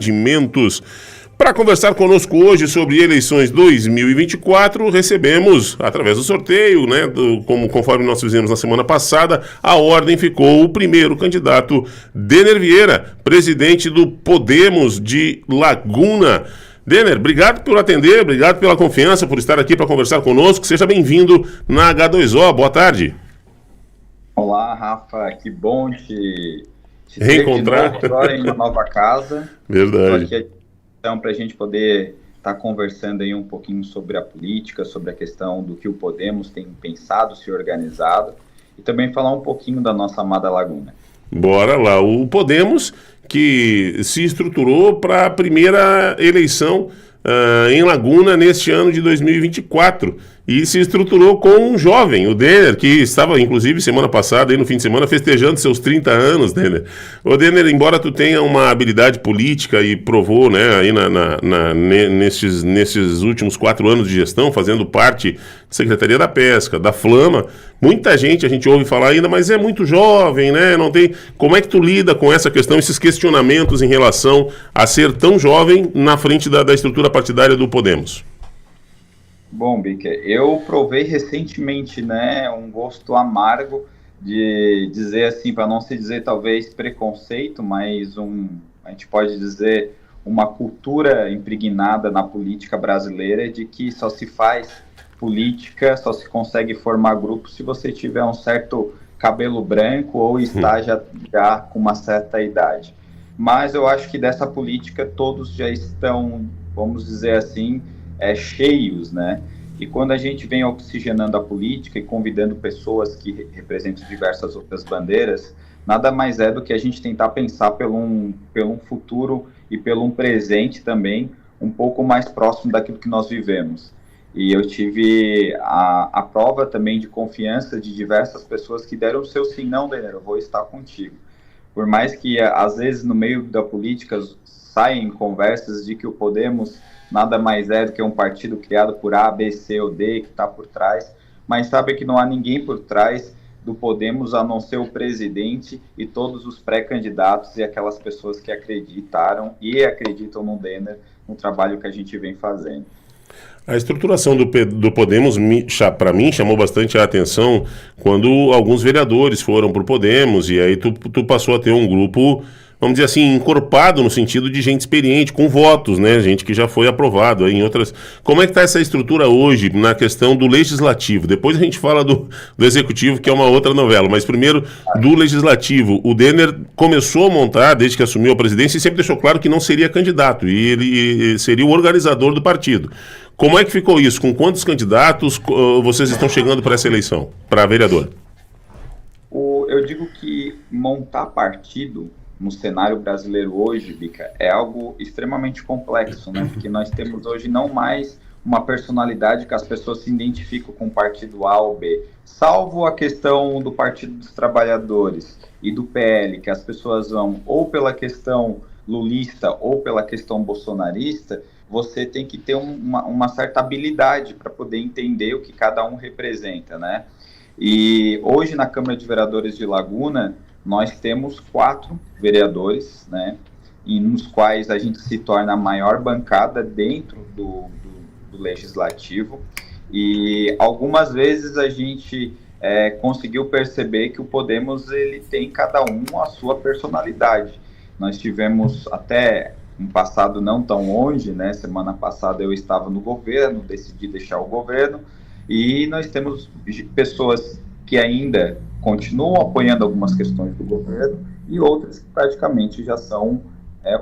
Rendimentos. Para conversar conosco hoje sobre eleições 2024, recebemos, através do sorteio, né, conforme nós fizemos na semana passada, a ordem ficou o primeiro candidato, Denner Vieira, presidente do Podemos de Laguna. Denner, obrigado por atender, obrigado pela confiança, por estar aqui para conversar conosco. Seja bem-vindo na H2O. Boa tarde. Olá, Rafa, que bom te reencontrar ter de novo agora em uma nova casa. Verdade. Estou aqui então para a gente poder estar conversando aí um pouquinho sobre a política, sobre a questão do que o Podemos tem pensado, se organizado, e também falar um pouquinho da nossa amada Laguna. Bora lá. O Podemos, que se estruturou para a primeira eleição em Laguna neste ano de 2024 e se estruturou com um jovem, o Denner, que estava inclusive semana passada, aí no fim de semana, festejando seus 30 anos, Denner. Ô Denner, embora tu tenha uma habilidade política e provou, né, aí nesses últimos 4 anos de gestão, fazendo parte da Secretaria da Pesca, da Flama, muita gente a gente ouve falar ainda, mas é muito jovem, né, não tem... Como é que tu lida com essa questão, esses questionamentos em relação a ser tão jovem na frente da estrutura partidária do Podemos? Bom, Biker, eu provei recentemente, né, um gosto amargo de dizer assim, para não se dizer talvez preconceito, mas a gente pode dizer uma cultura impregnada na política brasileira de que só se faz política, só se consegue formar grupo se você tiver um certo cabelo branco ou está já com uma certa idade. Mas eu acho que dessa política todos já estão, vamos dizer assim, cheios, né? E quando a gente vem oxigenando a política e convidando pessoas que representam diversas outras bandeiras, nada mais é do que a gente tentar pensar pelo um futuro e pelo um presente também um pouco mais próximo daquilo que nós vivemos. E eu tive a prova também de confiança de diversas pessoas que deram o seu sim, não, Denner, eu vou estar contigo. Por mais que, às vezes, no meio da política saem conversas de que o Podemos nada mais é do que um partido criado por A, B, C ou D que está por trás, mas sabe que não há ninguém por trás do Podemos a não ser o presidente e todos os pré-candidatos e aquelas pessoas que acreditaram e acreditam no Denner, no trabalho que a gente vem fazendo. A estruturação do Podemos, para mim, chamou bastante a atenção quando alguns vereadores foram para o Podemos e aí tu passou a ter um grupo, vamos dizer assim, encorpado no sentido de gente experiente, com votos, né? Gente que já foi aprovado aí em outras... Como é que está essa estrutura hoje na questão do legislativo? Depois a gente fala do executivo, que é uma outra novela, mas primeiro do legislativo. O Denner começou a montar, desde que assumiu a presidência, e sempre deixou claro que não seria candidato, e ele seria o organizador do partido. Como é que ficou isso? Com quantos candidatos vocês estão chegando para essa eleição, para vereador? Eu digo que montar partido no cenário brasileiro hoje, Bica, é algo extremamente complexo, né? Porque nós temos hoje não mais uma personalidade que as pessoas se identificam com o partido A ou B, salvo a questão do Partido dos Trabalhadores e do PL, que as pessoas vão ou pela questão lulista ou pela questão bolsonarista. Você tem que ter uma certa habilidade para poder entender o que cada um representa, né? E hoje na Câmara de Vereadores de Laguna, nós temos 4 vereadores, né? E nos quais a gente se torna a maior bancada dentro do Legislativo. E algumas vezes a gente conseguiu perceber que o Podemos ele tem cada um a sua personalidade. Nós tivemos até... um passado não tão longe, né? Semana passada eu estava no governo, decidi deixar o governo, e nós temos pessoas que ainda continuam apoiando algumas questões do governo e outras que praticamente já são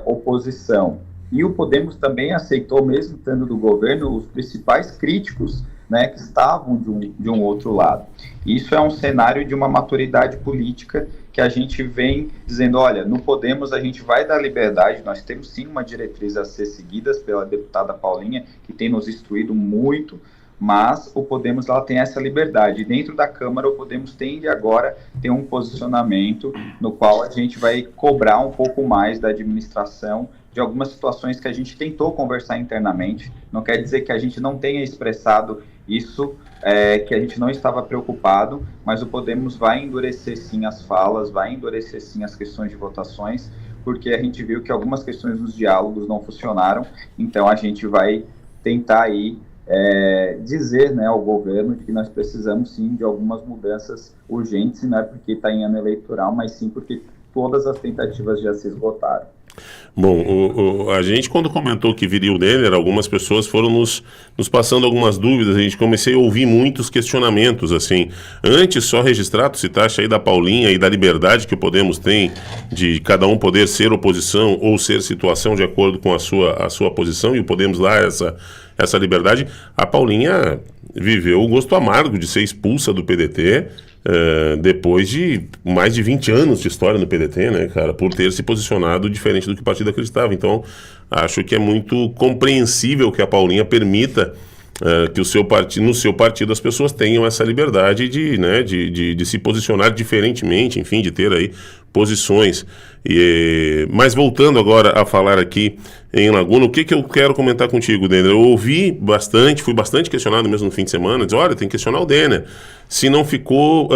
oposição. E o Podemos também aceitou, mesmo estando do governo, os principais críticos, né, que estavam de um outro lado. Isso é um cenário de uma maturidade política que a gente vem dizendo, olha, no Podemos a gente vai dar liberdade, nós temos sim uma diretriz a ser seguida pela deputada Paulinha, que tem nos instruído muito, mas o Podemos ela tem essa liberdade. E dentro da Câmara, o Podemos tende agora a ter um posicionamento no qual a gente vai cobrar um pouco mais da administração de algumas situações que a gente tentou conversar internamente. Não quer dizer que a gente não tenha expressado isso, que a gente não estava preocupado, mas o Podemos vai endurecer sim as falas, vai endurecer sim as questões de votações, porque a gente viu que algumas questões dos diálogos não funcionaram, então a gente vai tentar aí dizer, né, ao governo de que nós precisamos sim de algumas mudanças urgentes, e não é porque está em ano eleitoral, mas sim porque todas as tentativas já se esgotaram. Bom, a gente quando comentou que viria o Denner, algumas pessoas foram nos passando algumas dúvidas, a gente comecei a ouvir muitos questionamentos, assim, antes só registrar, tu citaste aí da Paulinha e da liberdade que o Podemos tem de cada um poder ser oposição ou ser situação de acordo com a sua posição, e o Podemos lá essa liberdade. A Paulinha viveu o gosto amargo de ser expulsa do PDT, depois de mais de 20 anos de história no PDT, né, cara, por ter se posicionado diferente do que o partido acreditava. Então, acho que é muito compreensível que a Paulinha permita que no seu partido as pessoas tenham essa liberdade de se posicionar diferentemente, enfim, de ter aí posições. Mas voltando agora a falar aqui em Laguna, o que eu quero comentar contigo, Denner? Eu ouvi bastante, fui bastante questionado mesmo no fim de semana, diz, olha, tem que questionar o Denner. Se não ficou,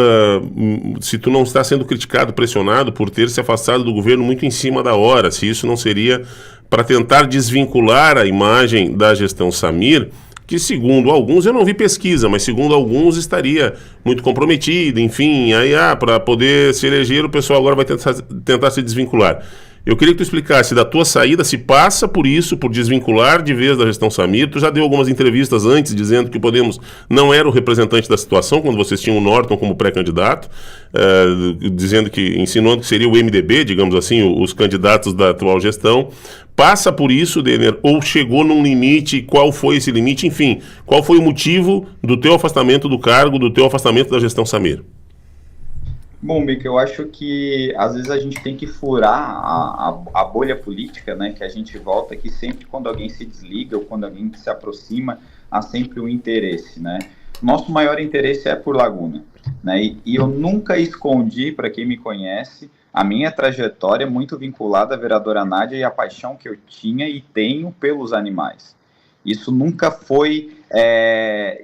se tu não está sendo criticado, pressionado por ter se afastado do governo muito em cima da hora, se isso não seria para tentar desvincular a imagem da gestão Samir, que segundo alguns, eu não vi pesquisa, mas segundo alguns estaria muito comprometido, enfim, aí para poder se eleger o pessoal agora vai tentar se desvincular. Eu queria que tu explicasse da tua saída, se passa por isso, por desvincular de vez da gestão Samir. Tu já deu algumas entrevistas antes dizendo que o Podemos não era o representante da situação, quando vocês tinham o Norton como pré-candidato, insinuando que seria o MDB, digamos assim, os candidatos da atual gestão. Passa por isso, Denner, ou chegou num limite? Qual foi esse limite? Enfim, qual foi o motivo do teu afastamento do cargo, do teu afastamento da gestão Samir? Bom, Bico, eu acho que às vezes a gente tem que furar a bolha política, né? Que a gente volta que sempre quando alguém se desliga ou quando alguém se aproxima, há sempre um interesse, né? Nosso maior interesse é por Laguna, né? E eu nunca escondi, para quem me conhece, a minha trajetória muito vinculada à vereadora Nádia e a paixão que eu tinha e tenho pelos animais. Isso nunca foi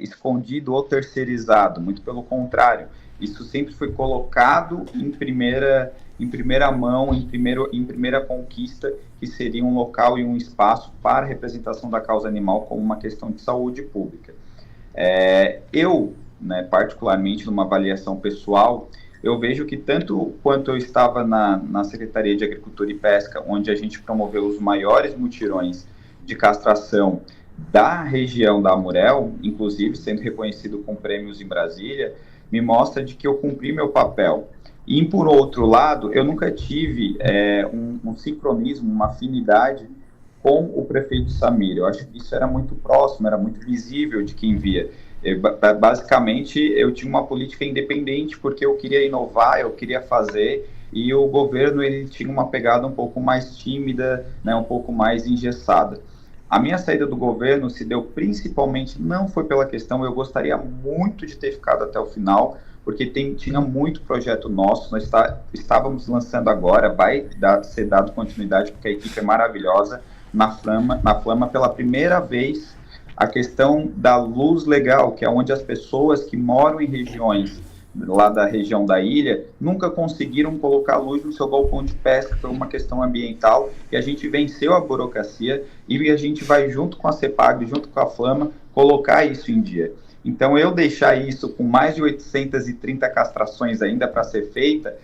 escondido ou terceirizado, muito pelo contrário. Isso sempre foi colocado em primeira mão, em primeira conquista, que seria um local e um espaço para a representação da causa animal como uma questão de saúde pública. Eu, né, particularmente numa avaliação pessoal, eu vejo que tanto quanto eu estava na Secretaria de Agricultura e Pesca, onde a gente promoveu os maiores mutirões de castração da região da Amurel, inclusive sendo reconhecido com prêmios em Brasília, me mostra de que eu cumpri meu papel. E, por outro lado, eu nunca tive um sincronismo, uma afinidade com o prefeito Samir. Eu acho que isso era muito próximo, era muito visível de quem via. Basicamente, eu tinha uma política independente porque eu queria inovar, eu queria fazer, e o governo ele tinha uma pegada um pouco mais tímida, né, um pouco mais engessada. A minha saída do governo se deu principalmente, não foi pela questão, eu gostaria muito de ter ficado até o final, porque tinha muito projeto nosso, nós estávamos lançando agora, ser dado continuidade, porque a equipe é maravilhosa, na Flama pela primeira vez, a questão da luz legal, que é onde as pessoas que moram em regiões lá da região da ilha, nunca conseguiram colocar luz no seu galpão de pesca por uma questão ambiental, e a gente venceu a burocracia e a gente vai junto com a CEPAG, junto com a Flama, colocar isso em dia. Então eu deixar isso com mais de 830 castrações ainda para ser feita,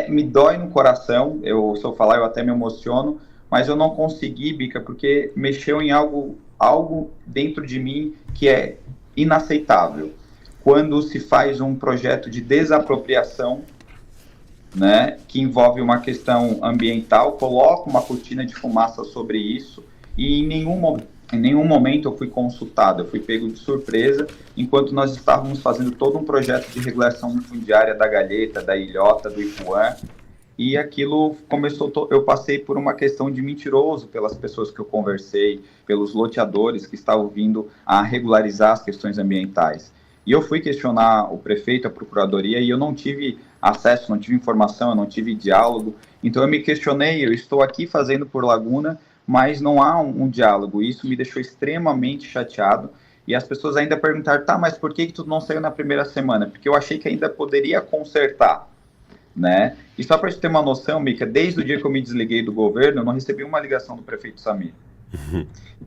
me dói no coração, se eu falar eu até me emociono, mas eu não consegui, Bica, porque mexeu em algo dentro de mim que é inaceitável. Quando se faz um projeto de desapropriação, né, que envolve uma questão ambiental, coloca uma cortina de fumaça sobre isso, e em nenhum momento eu fui consultado, eu fui pego de surpresa, enquanto nós estávamos fazendo todo um projeto de regulação fundiária da Galheta, da Ilhota, do Ipuã, e aquilo começou, eu passei por uma questão de mentiroso pelas pessoas que eu conversei, pelos loteadores que estavam vindo a regularizar as questões ambientais. E eu fui questionar o prefeito, a procuradoria, e eu não tive acesso, não tive informação, eu não tive diálogo. Então eu me questionei, eu estou aqui fazendo por Laguna, mas não há um diálogo. Isso me deixou extremamente chateado. E as pessoas ainda perguntaram, tá, mas por que tu não saiu na primeira semana? Porque eu achei que ainda poderia consertar. né? E só para gente ter uma noção, Mica, desde o dia que eu me desliguei do governo, eu não recebi uma ligação do prefeito Samir.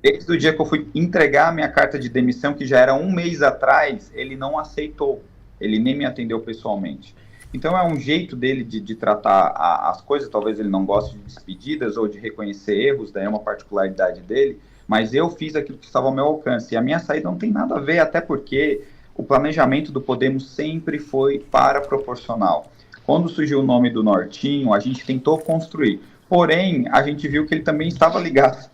Desde o dia que eu fui entregar a minha carta de demissão, que já era um mês atrás, ele não aceitou. Ele nem me atendeu pessoalmente. Então é um jeito dele de tratar as coisas. Talvez ele não goste de despedidas ou de reconhecer erros, daí é uma particularidade dele. Mas eu fiz aquilo que estava ao meu alcance. E a minha saída não tem nada a ver, até porque o planejamento do Podemos sempre foi paraproporcional. Quando surgiu o nome do Nortinho, a gente tentou construir. Porém, a gente viu que ele também estava ligado.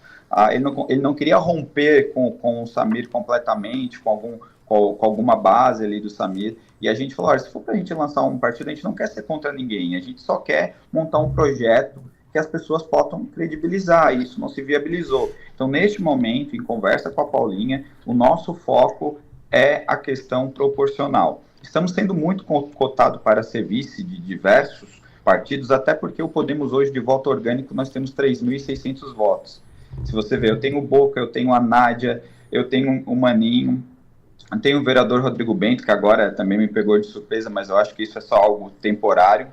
Ele não queria romper com o Samir completamente, com alguma base ali do Samir. E a gente falou, olha, se for para a gente lançar um partido, a gente não quer ser contra ninguém. A gente só quer montar um projeto que as pessoas possam credibilizar. E isso não se viabilizou. Então, neste momento, em conversa com a Paulinha, o nosso foco é a questão proporcional. Estamos sendo muito cotados para ser vice de diversos partidos, até porque o Podemos hoje, de voto orgânico, nós temos 3.600 votos. Se você ver, eu tenho o Boca, eu tenho a Nádia, eu tenho o Maninho, eu tenho o vereador Rodrigo Bento, que agora também me pegou de surpresa, mas eu acho que isso é só algo temporário.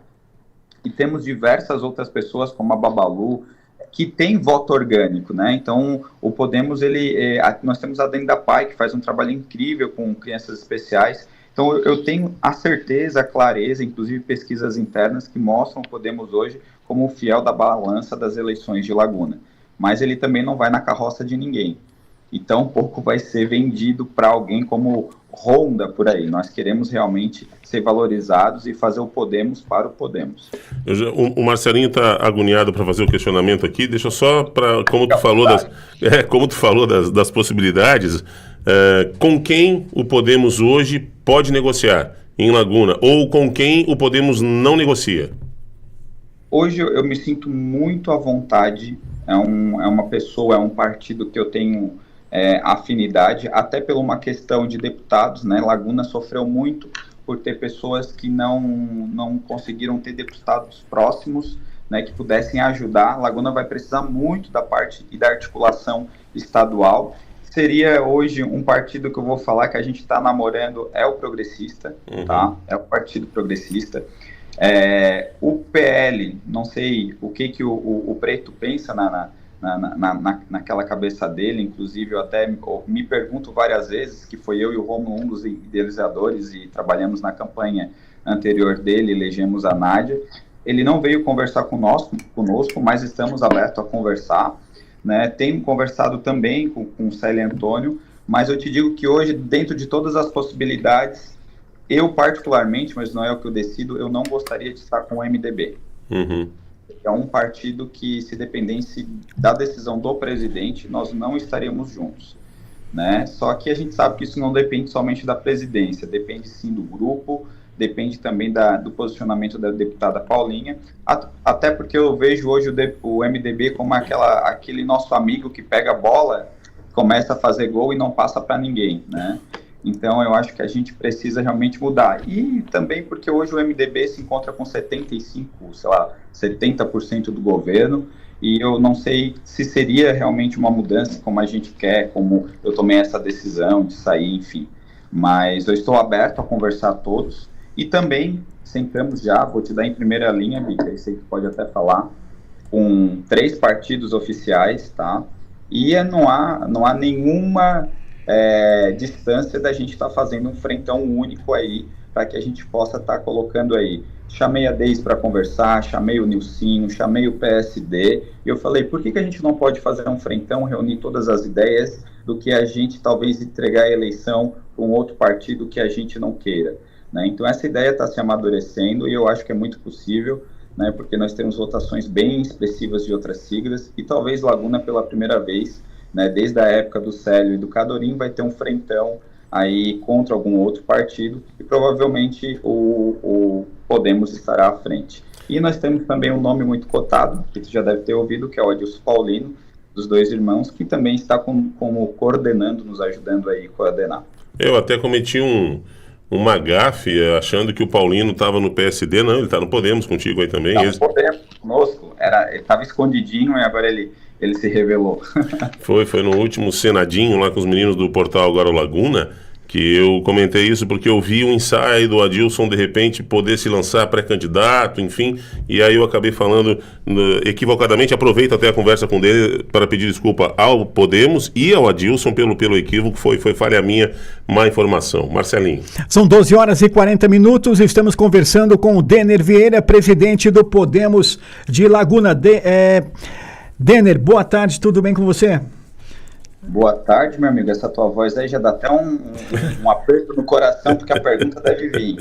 E temos diversas outras pessoas, como a Babalu, que tem voto orgânico, né? Então, o Podemos, nós temos a Denda Pai, que faz um trabalho incrível com crianças especiais. Então, eu tenho a certeza, a clareza, inclusive pesquisas internas, que mostram o Podemos hoje como o fiel da balança das eleições de Laguna. Mas ele também não vai na carroça de ninguém. E tampouco vai ser vendido para alguém como Honda por aí. Nós queremos realmente ser valorizados e fazer o Podemos para o Podemos. O Marcelinho está agoniado para fazer o questionamento aqui. Deixa eu só, como tu falou das possibilidades, com quem o Podemos hoje pode negociar em Laguna? Ou com quem o Podemos não negocia? Hoje eu me sinto muito à vontade. É um partido que eu tenho afinidade, até por uma questão de deputados, né? Laguna sofreu muito por ter pessoas que não conseguiram ter deputados próximos, né, que pudessem ajudar. Laguna vai precisar muito da parte e da articulação estadual. Seria hoje um partido que eu vou falar que a gente está namorando, é o Progressista, tá? É o Partido Progressista. O PL, não sei o que o Preto pensa naquela cabeça dele, inclusive eu até me pergunto várias vezes, que foi eu e o Romulo um dos idealizadores e trabalhamos na campanha anterior dele, elegemos a Nádia. Ele não veio conversar conosco, mas estamos abertos a conversar, né? Tenho conversado também com o Célio Antônio, mas eu te digo que hoje, dentro de todas as possibilidades, eu particularmente, mas não é o que eu decido, eu não gostaria de estar com o MDB. É um partido que, se dependesse da decisão do presidente, nós não estaríamos juntos, né? Só que a gente sabe que isso não depende somente da presidência, depende sim do grupo, depende também do posicionamento da deputada Paulinha, até porque eu vejo hoje o MDB como aquele nosso amigo que pega a bola, começa a fazer gol e não passa para ninguém, né? Então, eu acho que a gente precisa realmente mudar. E também porque hoje o MDB se encontra com 70% do governo, e eu não sei se seria realmente uma mudança como a gente quer, como eu tomei essa decisão de sair, enfim. Mas eu estou aberto a conversar a todos. E também, sentamos já, vou te dar em primeira linha, Bica, isso aí que pode até falar, com 3 partidos oficiais, tá? E não há nenhuma distância da gente estar fazendo um frentão único aí, para que a gente possa estar colocando aí. Chamei a Deise para conversar, chamei o Nilcinho, chamei o PSD, e eu falei, por que a gente não pode fazer um frentão, reunir todas as ideias, do que a gente talvez entregar a eleição para um outro partido que a gente não queira, né? Então essa ideia está se amadurecendo, e eu acho que é muito possível, né, porque nós temos votações bem expressivas de outras siglas, e talvez Laguna pela primeira vez, né, desde a época do Célio e do Cadorim, vai ter um frentão aí contra algum outro partido, e provavelmente o Podemos estará à frente. E nós temos também um nome muito cotado, que você já deve ter ouvido, que é o Adilson Paulino, dos 2 irmãos, que também está como coordenando, nos ajudando aí a coordenar. Eu até cometi uma gafe, achando que o Paulino estava no PSD. Não, ele está no Podemos contigo aí também. Está no Podemos conosco, ele estava escondidinho e agora ele se revelou. Foi no último Senadinho lá com os meninos do portal Agora o Laguna, que eu comentei isso porque eu vi um ensaio do Adilson de repente poder se lançar pré-candidato, enfim, e aí eu acabei falando equivocadamente. Aproveito até a conversa com ele para pedir desculpa ao Podemos e ao Adilson pelo equívoco, foi falha minha, má informação. Marcelinho. São 12 horas e 40 minutos, estamos conversando com o Denner Vieira, presidente do Podemos de Laguna. Denner, boa tarde, tudo bem com você? Boa tarde, meu amigo. Essa tua voz aí já dá até um aperto no coração, porque a pergunta deve vir.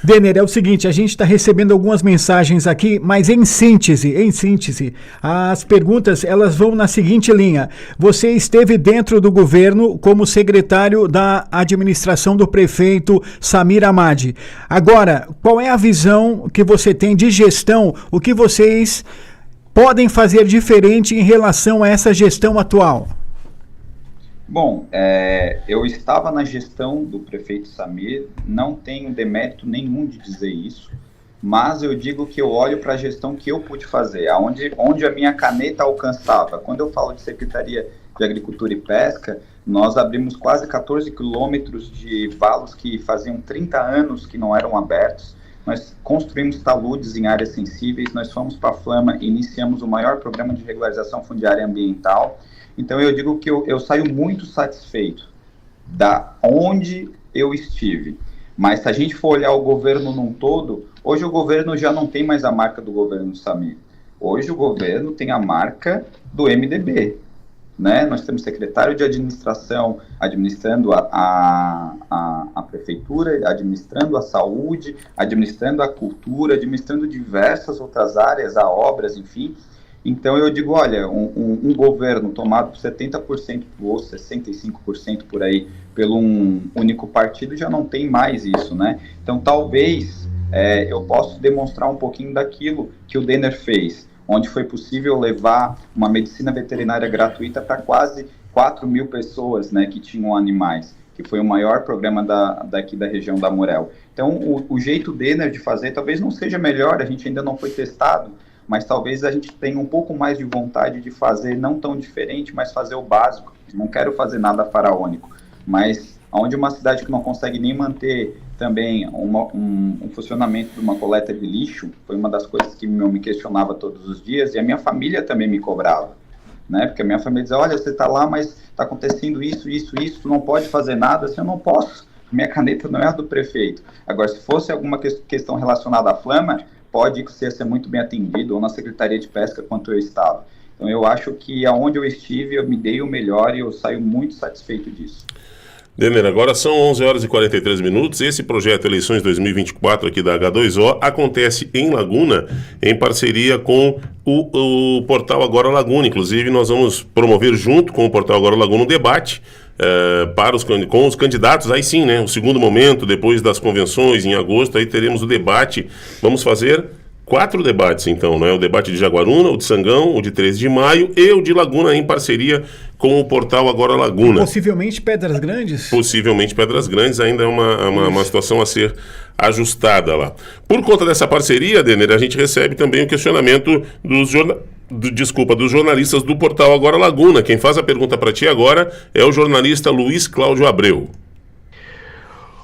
Denner, é o seguinte, a gente está recebendo algumas mensagens aqui, mas em síntese, as perguntas elas vão na seguinte linha. Você esteve dentro do governo como secretário da administração do prefeito Samir Hamadi. Agora, qual é a visão que você tem de gestão? O que vocês podem fazer diferente em relação a essa gestão atual? Bom, eu estava na gestão do prefeito Samir, não tenho demérito nenhum de dizer isso, mas eu digo que eu olho para a gestão que eu pude fazer, onde a minha caneta alcançava. Quando eu falo de Secretaria de Agricultura e Pesca, nós abrimos quase 14 quilômetros de valos que faziam 30 anos que não eram abertos. Nós construímos taludes em áreas sensíveis, nós fomos para a Flama e iniciamos o maior programa de regularização fundiária ambiental. Então eu digo que eu saio muito satisfeito da onde eu estive. Mas se a gente for olhar o governo num todo, hoje o governo já não tem mais a marca do governo Samir. Hoje o governo tem a marca do MDB. Né? Nós temos secretário de administração administrando a prefeitura, administrando a saúde, administrando a cultura, administrando diversas outras áreas, a obras, enfim. Então eu digo, olha, um governo tomado por 70% ou 65% por aí pelo um único partido já não tem mais isso, né? Então talvez eu possa demonstrar um pouquinho daquilo que o Denner fez, onde foi possível levar uma medicina veterinária gratuita para quase 4 mil pessoas, né, que tinham animais, que foi o maior programa daqui da região da Amurel. Então, o jeito Denner de fazer talvez não seja melhor, a gente ainda não foi testado, mas talvez a gente tenha um pouco mais de vontade de fazer, não tão diferente, mas fazer o básico. Não quero fazer nada faraônico, mas onde uma cidade que não consegue nem manter também um funcionamento de uma coleta de lixo, foi uma das coisas que eu me questionava todos os dias, e a minha família também me cobrava, né? Porque a minha família dizia, olha, você está lá, mas está acontecendo isso, tu não pode fazer nada. Assim, eu não posso, minha caneta não é a do prefeito. Agora, se fosse alguma questão relacionada à Flama, pode ser muito bem atendido, ou na Secretaria de Pesca, quanto eu estava. Então, eu acho que aonde eu estive, eu me dei o melhor e eu saio muito satisfeito disso. Denner, agora são 11 horas e 43 minutos. Esse projeto Eleições 2024 aqui da H2O acontece em Laguna, em parceria com o Portal Agora Laguna. Inclusive, nós vamos promover junto com o Portal Agora Laguna um debate com os candidatos, aí sim, né? O segundo momento, depois das convenções, em agosto, aí teremos o debate. Vamos fazer 4 debates, então, né? O debate de Jaguaruna, o de Sangão, o de 13 de maio e o de Laguna, em parceria com o Portal Agora Laguna. Possivelmente Pedras Grandes? Possivelmente Pedras Grandes, ainda é uma situação a ser ajustada lá. Por conta dessa parceria, Denner, a gente recebe também o questionamento dos jornalistas do Portal Agora Laguna. Quem faz a pergunta para ti agora é o jornalista Luiz Cláudio Abreu.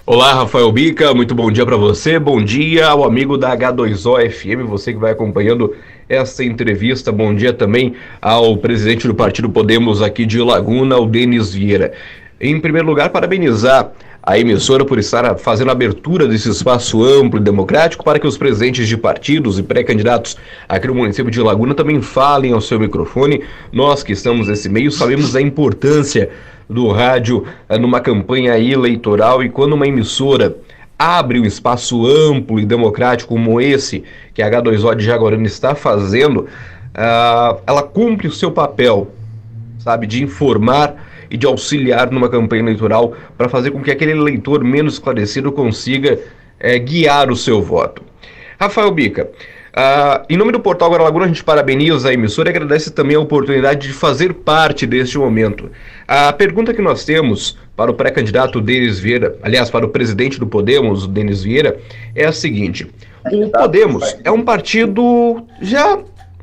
Olá, Rafael Bica, muito bom dia para você, bom dia ao amigo da H2O FM, você que vai acompanhando essa entrevista, bom dia também ao presidente do Partido Podemos aqui de Laguna, o Denis Vieira. Em primeiro lugar, parabenizar a emissora por estar fazendo a abertura desse espaço amplo e democrático para que os presidentes de partidos e pré-candidatos aqui no município de Laguna também falem ao seu microfone. Nós que estamos nesse meio sabemos da importância do rádio numa campanha eleitoral, e quando uma emissora abre um espaço amplo e democrático como esse que a H2O de Jaguaruna está fazendo, ela cumpre o seu papel, sabe, de informar e de auxiliar numa campanha eleitoral para fazer com que aquele eleitor menos esclarecido consiga guiar o seu voto. Rafael Bica, em nome do Portal Agora Laguna, a gente parabeniza a emissora e agradece também a oportunidade de fazer parte deste momento. A pergunta que nós temos para o pré-candidato Denis Vieira, aliás, para o presidente do Podemos, o Denis Vieira, é a seguinte: o Podemos é um partido já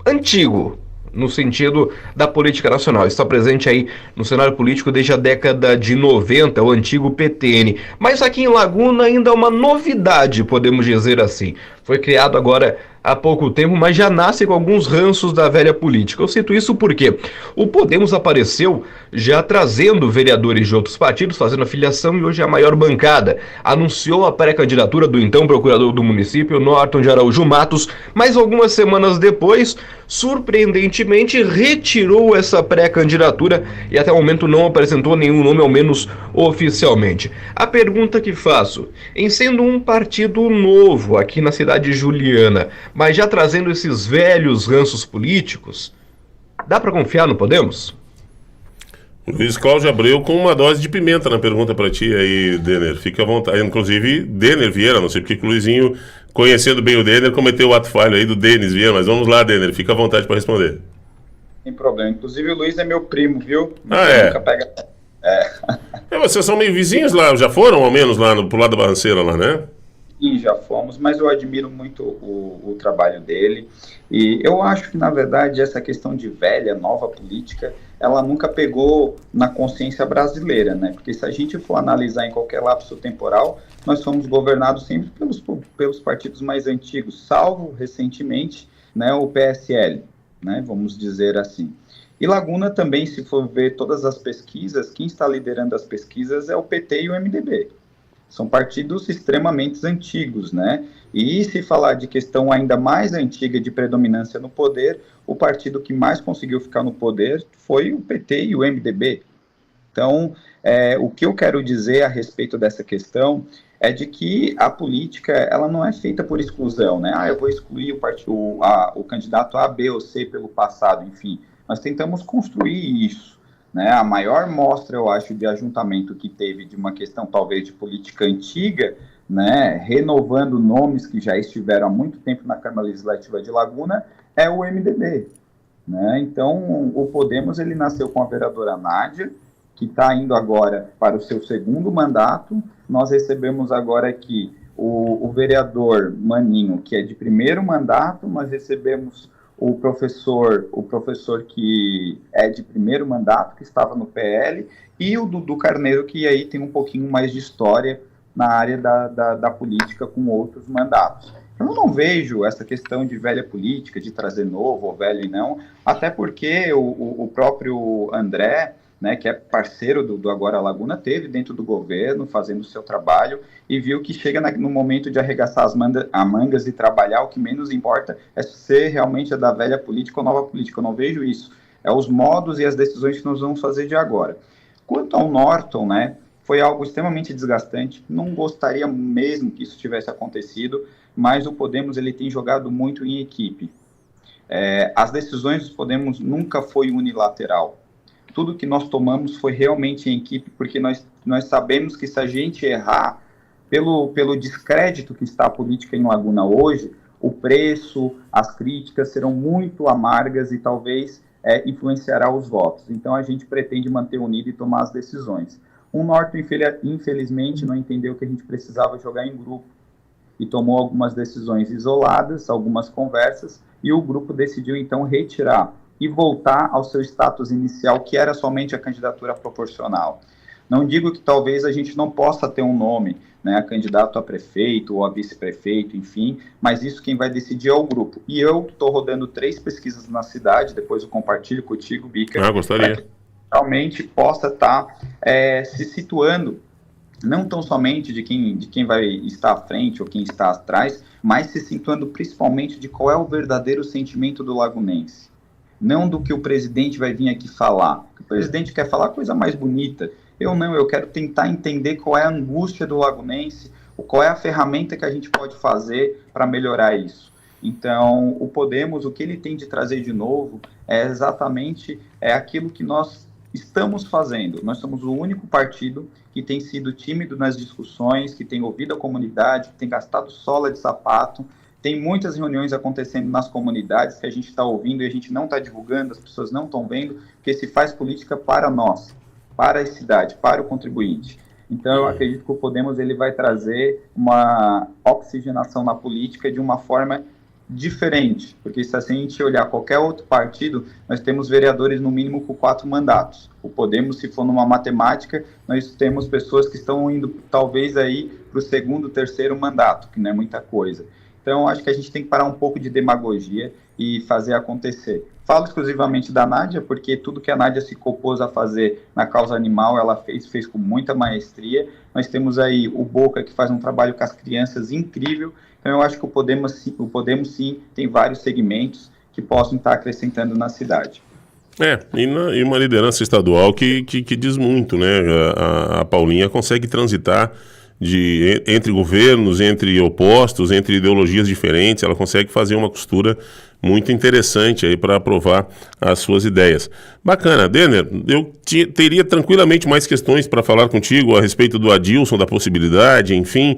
antigo, no sentido da política nacional. Está presente aí no cenário político desde a década de 90, o antigo PTN. Mas aqui em Laguna ainda é uma novidade, podemos dizer assim. Foi criado agora há pouco tempo, mas já nasce com alguns ranços da velha política. Eu cito isso porque o Podemos apareceu já trazendo vereadores de outros partidos, fazendo a filiação, e hoje é a maior bancada. Anunciou a pré-candidatura do então procurador do município, Norton de Araújo Matos, mas algumas semanas depois, surpreendentemente, retirou essa pré-candidatura e até o momento não apresentou nenhum nome, ao menos oficialmente. A pergunta que faço, em sendo um partido novo aqui na cidade de Juliana, mas já trazendo esses velhos ranços políticos, dá para confiar no Podemos? Luiz Cláudio Abreu com uma dose de pimenta na pergunta para ti aí, Denner. Fica à vontade. Inclusive, Denner Vieira, não sei porque que o Luizinho, conhecendo bem o Denner, cometeu o ato falho aí do Denis Vieira, mas vamos lá, Denner, fica à vontade para responder. Sem problema. Inclusive, o Luiz é meu primo, viu? É? Nunca pega... Vocês são meio vizinhos lá, já foram ao menos lá pro lado da Barranceira lá, né? Sim, já fomos, mas eu admiro muito o trabalho dele, e eu acho que, na verdade, essa questão de velha, nova política, ela nunca pegou na consciência brasileira, né? Porque se a gente for analisar em qualquer lapso temporal, nós somos governados sempre pelos partidos mais antigos, salvo, recentemente, né, o PSL, né, vamos dizer assim. E Laguna também, se for ver todas as pesquisas, quem está liderando as pesquisas é o PT e o MDB. São partidos extremamente antigos, né? E se falar de questão ainda mais antiga de predominância no poder, o partido que mais conseguiu ficar no poder foi o PT e o MDB. Então, o que eu quero dizer a respeito dessa questão é de que a política, ela não é feita por exclusão, né? Eu vou excluir o candidato A, B ou C pelo passado, enfim. Nós tentamos construir isso. Né, a maior mostra, eu acho, de ajuntamento que teve de uma questão talvez de política antiga, né, renovando nomes que já estiveram há muito tempo na Câmara Legislativa de Laguna, é o MDB. Né? Então, o Podemos, ele nasceu com a vereadora Nádia, que está indo agora para o seu segundo mandato. Nós recebemos agora aqui o vereador Maninho, que é de primeiro mandato. Nós recebemos o professor que é de primeiro mandato, que estava no PL, e o Dudu Carneiro, que aí tem um pouquinho mais de história na área da política com outros mandatos. Eu não vejo essa questão de velha política, de trazer novo ou velho e não, até porque o próprio André, né, que é parceiro do Agora Laguna, teve dentro do governo, fazendo o seu trabalho, e viu que chega no momento de arregaçar as mangas e trabalhar, o que menos importa é ser realmente da velha política ou nova política. Eu não vejo isso. É os modos e as decisões que nós vamos fazer de agora. Quanto ao Norton, né, foi algo extremamente desgastante. Não gostaria mesmo que isso tivesse acontecido, mas o Podemos, ele tem jogado muito em equipe. As decisões do Podemos nunca foi unilateral. Tudo que nós tomamos foi realmente em equipe, porque nós sabemos que se a gente errar, pelo descrédito que está a política em Laguna hoje, o preço, as críticas serão muito amargas e talvez influenciará os votos. Então a gente pretende manter unido e tomar as decisões. O Norton, infelizmente, não entendeu que a gente precisava jogar em grupo e tomou algumas decisões isoladas, algumas conversas, e o grupo decidiu então retirar e voltar ao seu status inicial, que era somente a candidatura proporcional. Não digo que talvez a gente não possa ter um nome, né, candidato a prefeito ou a vice-prefeito, enfim, mas isso quem vai decidir é o grupo. E eu estou rodando 3 pesquisas na cidade, depois eu compartilho contigo, Bica. Gostaria. Para que realmente possa estar se situando, não tão somente de quem vai estar à frente ou quem está atrás, mas se situando principalmente de qual é o verdadeiro sentimento do lagunense. Não do que o presidente vai vir aqui falar. O presidente quer falar coisa mais bonita. Eu quero tentar entender qual é a angústia do lagunense, qual é a ferramenta que a gente pode fazer para melhorar isso. Então, o Podemos, o que ele tem de trazer de novo é exatamente aquilo que nós estamos fazendo. Nós somos o único partido que tem sido tímido nas discussões, que tem ouvido a comunidade, que tem gastado sola de sapato. Tem muitas reuniões acontecendo nas comunidades que a gente está ouvindo e a gente não está divulgando, as pessoas não estão vendo, porque se faz política para nós, para a cidade, para o contribuinte. Então, eu acredito que o Podemos ele vai trazer uma oxigenação na política de uma forma diferente, porque se a gente olhar qualquer outro partido, nós temos vereadores no mínimo com 4 mandatos. O Podemos, se for numa matemática, nós temos pessoas que estão indo talvez aí para o 2º, 3º mandato, que não é muita coisa. Então, acho que a gente tem que parar um pouco de demagogia e fazer acontecer. Falo exclusivamente da Nádia, porque tudo que a Nádia se propôs a fazer na causa animal, ela fez com muita maestria. Nós temos aí o Boca, que faz um trabalho com as crianças incrível. Então, eu acho que o Podemos sim, tem vários segmentos que possam estar acrescentando na cidade. E uma liderança estadual que diz muito, né? A Paulinha consegue transitar entre governos, entre opostos, entre ideologias diferentes, ela consegue fazer uma costura muito interessante aí para aprovar as suas ideias. Bacana. Denner, eu teria tranquilamente mais questões para falar contigo a respeito do Adilson, da possibilidade, enfim,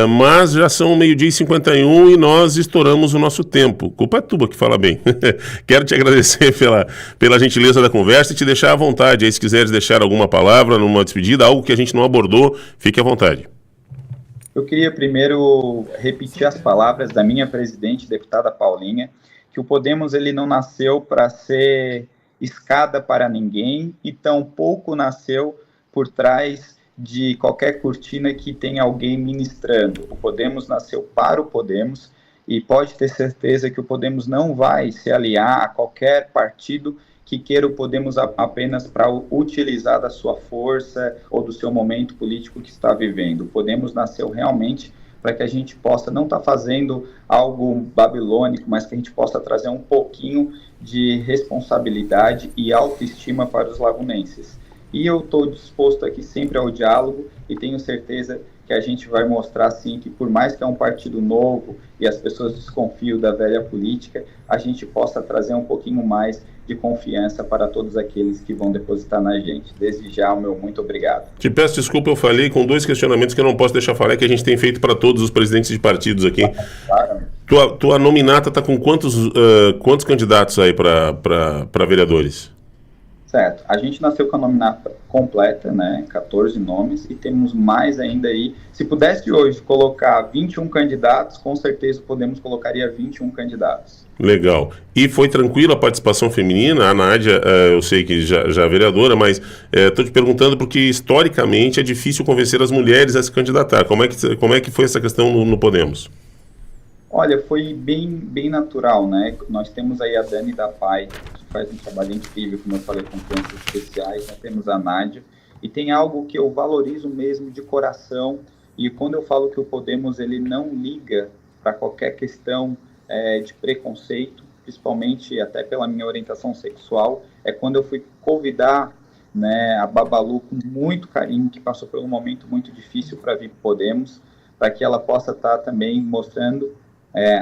mas já são 12h51 e nós estouramos o nosso tempo. Culpa é tua que fala bem. Quero te agradecer pela gentileza da conversa e te deixar à vontade. Aí, se quiseres deixar alguma palavra numa despedida, algo que a gente não abordou, fique à vontade. Eu queria primeiro repetir as palavras da minha presidente, deputada Paulinha, que o Podemos ele não nasceu para ser escada para ninguém e tampouco nasceu por trás de qualquer cortina que tenha alguém ministrando. O Podemos nasceu para o Podemos e pode ter certeza que o Podemos não vai se aliar a qualquer partido que queira o Podemos apenas para utilizar da sua força ou do seu momento político que está vivendo. O Podemos nasceu realmente para que a gente possa não estar fazendo algo babilônico, mas que a gente possa trazer um pouquinho de responsabilidade e autoestima para os lagunenses. E eu estou disposto aqui sempre ao diálogo e tenho certeza que a gente vai mostrar, sim, que por mais que é um partido novo e as pessoas desconfiam da velha política, a gente possa trazer um pouquinho mais de confiança para todos aqueles que vão depositar na gente. Desde já, o meu muito obrigado. Te peço desculpa, eu falei com 2 questionamentos que eu não posso deixar falar, que a gente tem feito para todos os presidentes de partidos aqui. Claro. Tua nominata está com quantos candidatos aí para vereadores? Certo. A gente nasceu com a nominata completa, né? 14 nomes, e temos mais ainda aí. Se pudesse hoje colocar 21 candidatos, com certeza Podemos colocaria 21 candidatos. Legal. E foi tranquila a participação feminina? A Nádia, eu sei que já é vereadora, mas estou te perguntando porque historicamente é difícil convencer as mulheres a se candidatar. Como é que foi essa questão no Podemos? Olha, foi bem natural, né? Nós temos aí a Dani da Pai, que faz um trabalho incrível, como eu falei, com crianças especiais. Nós temos a Nádia, e tem algo que eu valorizo mesmo de coração, e quando eu falo que o Podemos, ele não liga para qualquer questão de preconceito, principalmente até pela minha orientação sexual, é quando eu fui convidar, né, a Babalu com muito carinho, que passou por um momento muito difícil para vir para o Podemos, para que ela possa estar também mostrando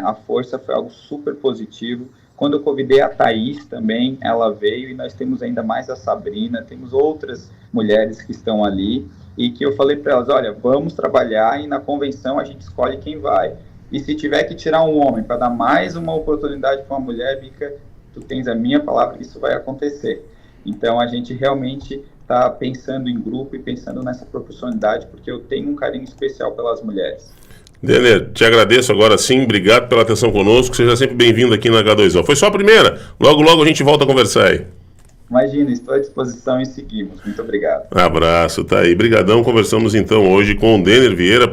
a força. Foi algo super positivo. Quando eu convidei a Thaís também, ela veio, e nós temos ainda mais a Sabrina, temos outras mulheres que estão ali, e que eu falei para elas, olha, vamos trabalhar e na convenção a gente escolhe quem vai. E se tiver que tirar um homem para dar mais uma oportunidade para uma mulher, Bica, tu tens a minha palavra que isso vai acontecer. Então a gente realmente está pensando em grupo e pensando nessa proporcionalidade, porque eu tenho um carinho especial pelas mulheres. Denner, te agradeço agora sim, obrigado pela atenção conosco, seja sempre bem-vindo aqui na H2O. Foi só a primeira, logo a gente volta a conversar aí. Imagina, estou à disposição e seguimos. Muito obrigado. Abraço, tá aí. Brigadão, conversamos então hoje com o Denner Vieira.